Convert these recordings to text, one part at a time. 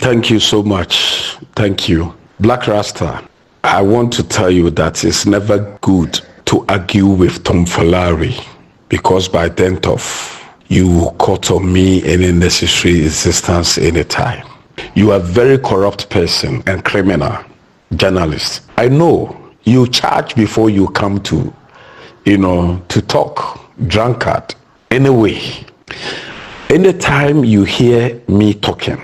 Thank you so much. Thank you. Black Rasta, I want to tell you that it's never good to argue with Tom Falari, because by dint of you cut on me any necessary insistence anytime. You are a very corrupt person and criminal journalist. I know you charge before you come to, to talk. Drunkard. Anyway, anytime you hear me talking,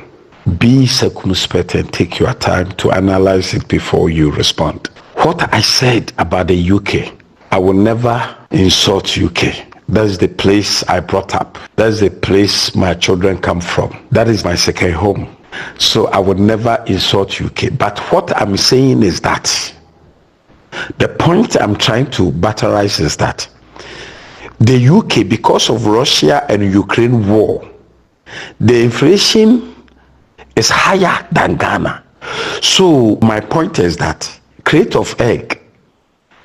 be circumspect and take your time to analyze it before you respond. What I said about the UK, I will never insult UK. That's the place I brought up. That's the place my children come from. That is my second home. So I would never insult UK. But what I'm saying is that the point I'm trying to buttress is that the UK, because of Russia and Ukraine war, the inflation is higher than Ghana. So my point is that crate of egg,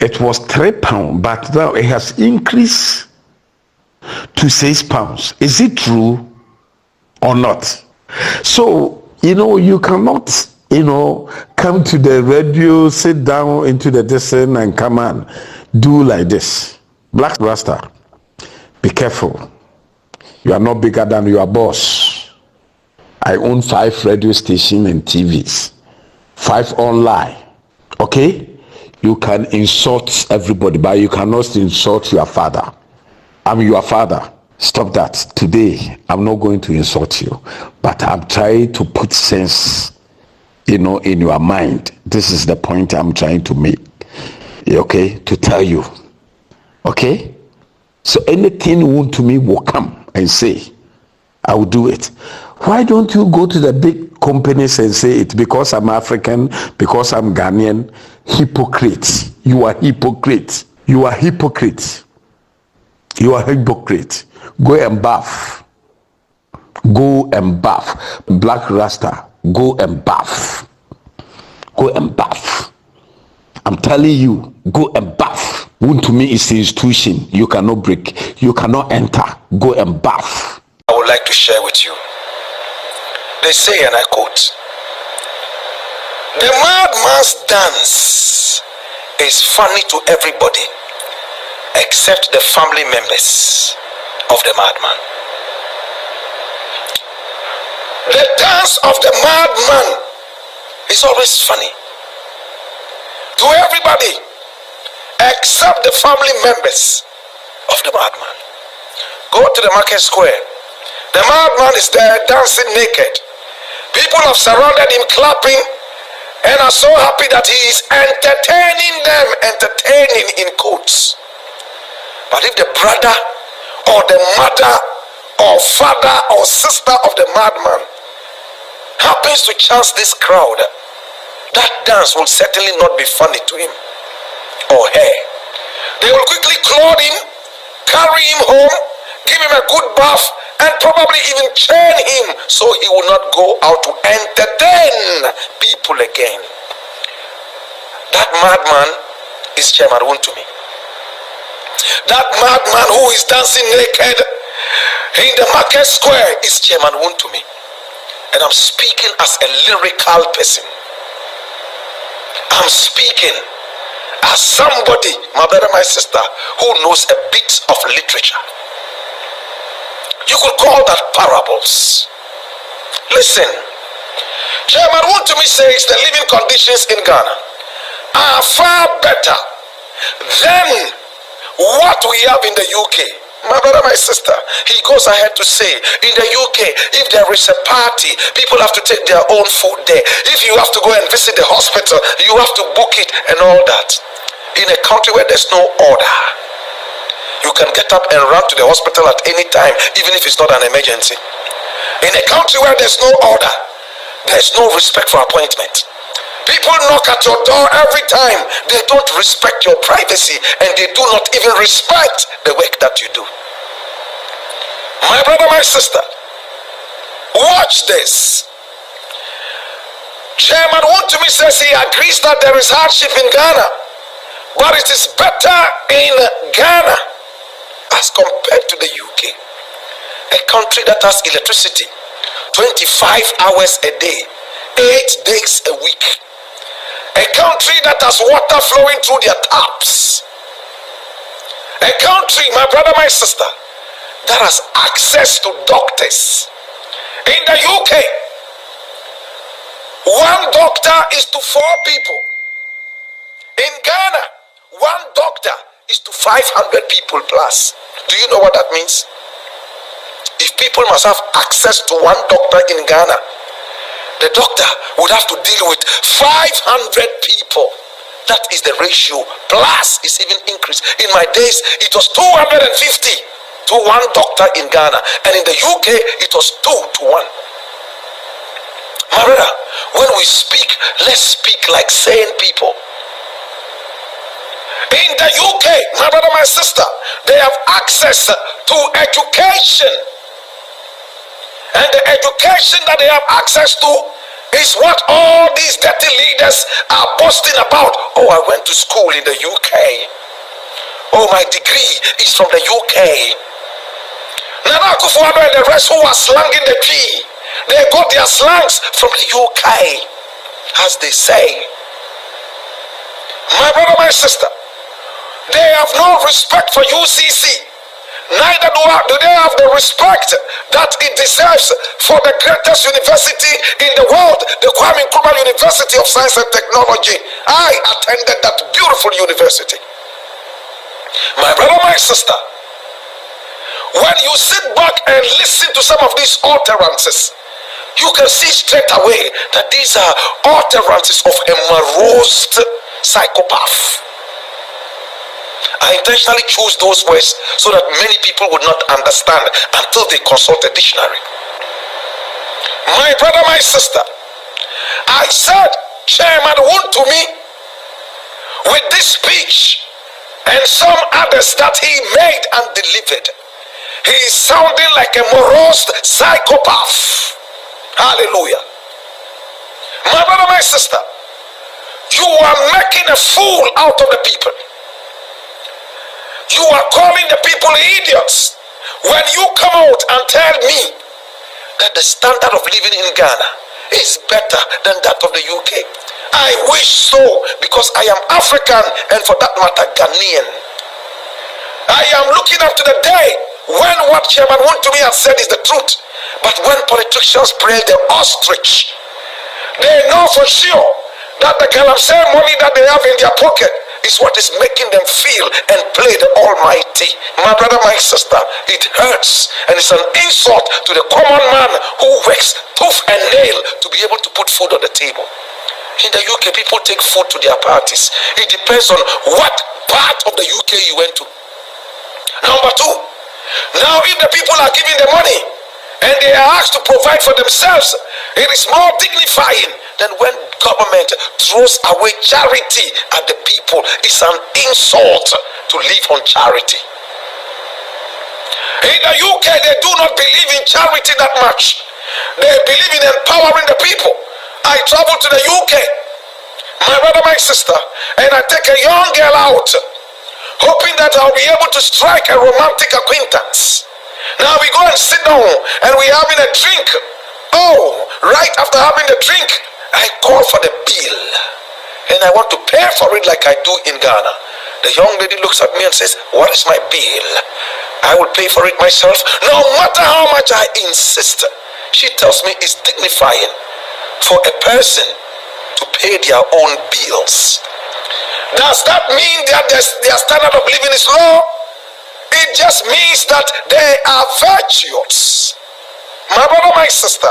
it was £3, but now it has increased to £6. Is it true or not? So, you cannot, come to the radio, sit down into the descent and come and do like this. Black Rasta, be careful. You are not bigger than your boss. I own 5 radio stations and TVs, 5 online. Okay? You can insult everybody, but you cannot insult your father. I'm your father. Stop that. Today, I'm not going to insult you, but I'm trying to put sense, in your mind. This is the point I'm trying to make. Okay? To tell you. Okay? So anything Wontumi will come and say, I will do it. Why don't you go to the big companies and say it? Because I'm African, because I'm Ghanaian. Hypocrite. You are hypocrite. You are hypocrite. You are hypocrite. Go and bath. Go and bath. Black Rasta, go and bath. Go and bath. I'm telling you, go and bath. Wontumi is the institution. You cannot break. You cannot enter. Go and bath. I would like to share with you. They say, and I quote, "The madman's dance is funny to everybody except the family members of the madman." The dance of the madman is always funny to everybody except the family members of the madman. Go to the market square. The madman is there dancing naked. People have surrounded him, clapping, and are so happy that he is entertaining them, entertaining in quotes. But if the brother or the mother or father or sister of the madman happens to chance this crowd, that dance will certainly not be funny to him or her. They will quickly clothe him, carry him home, give him a good bath, and probably even chain him so he will not go out to entertain people again. That madman is Chairman Wontumi. That madman who is dancing naked in the market square is Chairman Wontumi. And I'm speaking as a lyrical person. I'm speaking as somebody, my brother, my sister, who knows a bit of literature. You could call that parables. Listen, Chairman Wontumi says the living conditions in Ghana are far better than what we have in the UK. My brother, my sister, he goes ahead to say, in the UK, if there is a party, people have to take their own food there. If you have to go and visit the hospital, you have to book it and all that. In a country where there's no order, you can get up and run to the hospital at any time, even if it's not an emergency. In a country where there's no order, there's no respect for appointment. People knock at your door every time. They don't respect your privacy, and they do not even respect the work that you do. My brother, my sister, watch this. Chairman Wontumi says he agrees that there is hardship in Ghana, but it is better in Ghana as compared to the UK, a country that has electricity 25 hours a day, 8 days a week. A country that has water flowing through their taps. A country, my brother, my sister, that has access to doctors. In the UK, one doctor is to 4 people. In Ghana, one doctor is to 500 people plus. Do you know what that means? If people must have access to one doctor in Ghana, the doctor would have to deal with 500 people. That is the ratio. Plus, it's even increased. In my days, it was 250 to 1 doctor in Ghana. And in the UK, it was 2 to 1. My brother, when we speak, let's speak like sane people. In the UK, my brother, my sister, they have access to education. And the education that they have access to is what all these dirty leaders are boasting about. Oh, I went to school in the UK. Oh, my degree is from the UK. Nana Akufo-Addo and the rest who are slanging the tree, they got their slangs from the UK, as they say. My brother, my sister, they have no respect for UCC. Neither do they have the respect that it deserves for the greatest university in the world, the Kwame Nkrumah University of Science and Technology. I attended that beautiful university. My brother, my sister, when you sit back and listen to some of these utterances, you can see straight away that these are utterances of a morose psychopath. I intentionally choose those words so that many people would not understand until they consult a dictionary. My brother, my sister, I said Chairman Wontumi, with this speech and some others that he made and delivered, he is sounding like a morose psychopath. Hallelujah. My brother, my sister, you are making a fool out of the people. You are calling the people idiots when you come out and tell me that the standard of living in Ghana is better than that of the UK. I wish so, because I am African and for that matter Ghanaian. I am looking up to the day when what Chairman Wontumi has said is the truth. But when politicians play the ostrich, they know for sure that the galamsey money that they have in their pocket is what is making them feel and play the Almighty. My brother, my sister, it hurts, and it's an insult to the common man who works tooth and nail to be able to put food on the table. In the UK, people take food to their parties. It depends on what part of the UK you went to. Number 2, now if the people are giving the money and they are asked to provide for themselves, it is more dignifying than when government throws away charity at the people. It's an insult to live on charity. In the UK, they do not believe in charity that much. They believe in empowering the people. I travel to the UK, my brother, my sister, and I take a young girl out, hoping that I'll be able to strike a romantic acquaintance. Now we go and sit down and we're having a drink. Oh, right after having the drink, I call for the bill and I want to pay for it like I do in Ghana. The young lady looks at me and says, "What is my bill? I will pay for it myself, no matter how much I insist." She tells me it's dignifying for a person to pay their own bills. Does that mean that their standard of living is low? It just means that they are virtuous. My brother, my sister,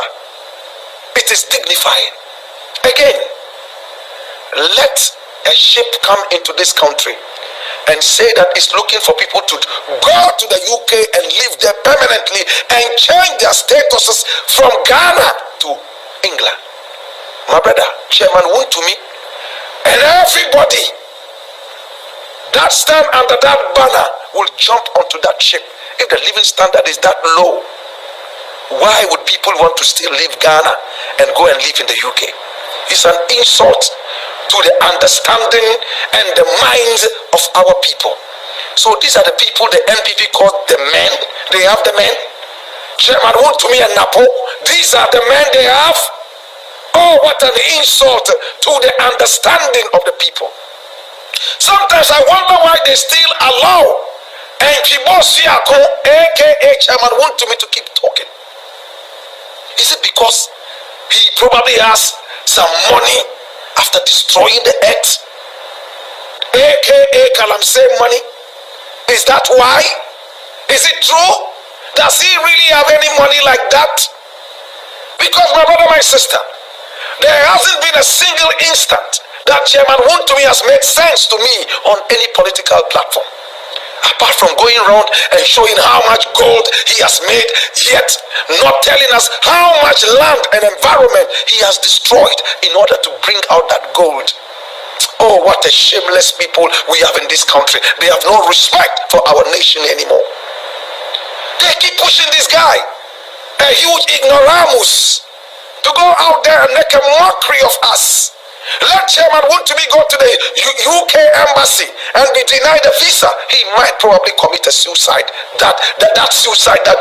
it is dignifying. Again, let a ship come into this country and say that it's looking for people to go to the UK and live there permanently and change their statuses from Ghana to England. My brother, Chairman Wontumi, and everybody that stand under that banner will jump onto that ship. If the living standard is that low, why would people want to still leave Ghana and go and live in the UK? It's an insult to the understanding and the minds of our people. So these are the people the NPP called the men. They have the men. Chairman Wontumi and Napo, these are the men they have. Oh, what an insult to the understanding of the people. Sometimes I wonder why they still allow Nkibosiako, aka Chairman Wontumi, to keep talking. Is it because he probably has some money after destroying the earth? AKA Kalamse money? Is that why? Is it true? Does he really have any money like that? Because my brother, my sister, there hasn't been a single instant that Chairman Wontumi has made sense to me on any political platform. Apart from going around and showing how much gold he has made, yet not telling us how much land and environment he has destroyed in order to bring out that gold. Oh, what a shameless people we have in this country. They have no respect for our nation anymore. They keep pushing this guy, a huge ignoramus, to go out there and make a mockery of us. Let Chairman Wontumi go to the UK embassy and be denied a visa. He might probably commit a suicide. That suicide that